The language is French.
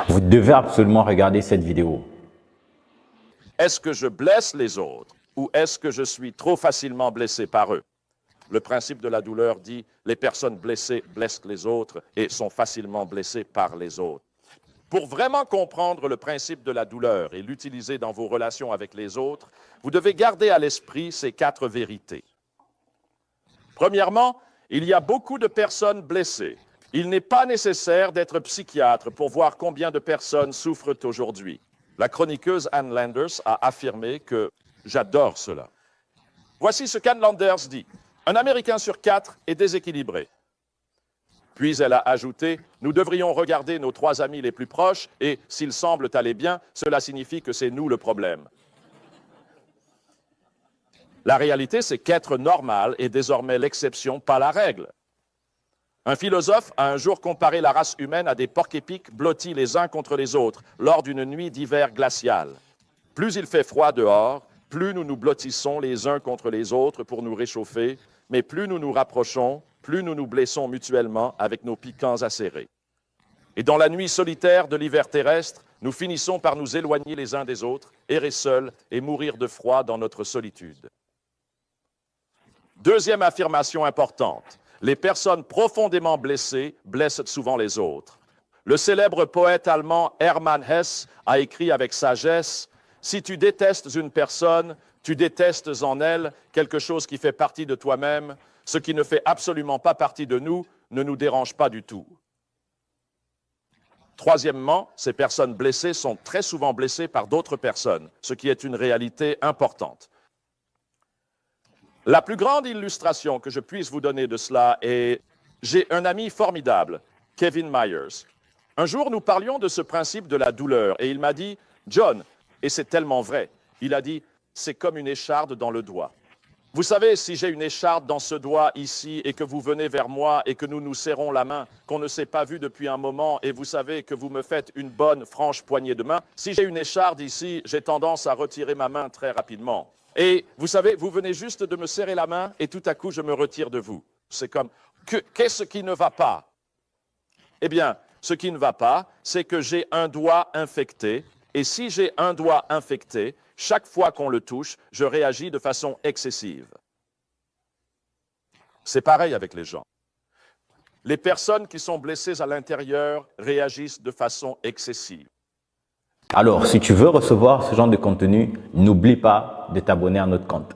Vous devez absolument regarder cette vidéo. Est-ce que je blesse les autres ou est-ce que je suis trop facilement blessé par eux? Le principe de la douleur dit les personnes blessées blessent les autres et sont facilement blessées par les autres. Pour vraiment comprendre le principe de la douleur et l'utiliser dans vos relations avec les autres, vous devez garder à l'esprit ces 4 vérités. Premièrement, il y a beaucoup de personnes blessées. Il n'est pas nécessaire d'être psychiatre pour voir combien de personnes souffrent aujourd'hui. La chroniqueuse Ann Landers a affirmé que « j'adore cela ». Voici ce qu'Ann Landers dit. Un Américain sur 4 est déséquilibré. Puis elle a ajouté « Nous devrions regarder nos 3 amis les plus proches et, s'ils semblent aller bien, cela signifie que c'est nous le problème. » La réalité, c'est qu'être normal est désormais l'exception, pas la règle. Un philosophe a un jour comparé la race humaine à des porcs-épics blottis les uns contre les autres lors d'une nuit d'hiver glaciale. Plus il fait froid dehors, plus nous nous blottissons les uns contre les autres pour nous réchauffer, mais plus nous nous rapprochons, plus nous nous blessons mutuellement avec nos piquants acérés. Et dans la nuit solitaire de l'hiver terrestre, nous finissons par nous éloigner les uns des autres, errer seuls et mourir de froid dans notre solitude. Deuxième affirmation importante, les personnes profondément blessées blessent souvent les autres. Le célèbre poète allemand Hermann Hesse a écrit avec sagesse « Si tu détestes une personne, tu détestes en elle quelque chose qui fait partie de toi-même. Ce qui ne fait absolument pas partie de nous ne nous dérange pas du tout. » Troisièmement, ces personnes blessées sont très souvent blessées par d'autres personnes, ce qui est une réalité importante. La plus grande illustration que je puisse vous donner de cela est, j'ai un ami formidable, Kevin Myers. Un jour, nous parlions de ce principe de la douleur et il m'a dit, « John, et c'est tellement vrai, il a dit, c'est comme une écharde dans le doigt. Vous savez, si j'ai une écharde dans ce doigt ici et que vous venez vers moi et que nous nous serrons la main, qu'on ne s'est pas vu depuis un moment et vous savez que vous me faites une bonne, franche poignée de main, si j'ai une écharde ici, j'ai tendance à retirer ma main très rapidement. Et vous savez, vous venez juste de me serrer la main et tout à coup, je me retire de vous. C'est comme, qu'est-ce qui ne va pas? Eh bien, ce qui ne va pas, c'est que j'ai un doigt infecté. Et si j'ai un doigt infecté, chaque fois qu'on le touche, je réagis de façon excessive. C'est pareil avec les gens. Les personnes qui sont blessées à l'intérieur réagissent de façon excessive. Alors, si tu veux recevoir ce genre de contenu, n'oublie pas de t'abonner à notre compte.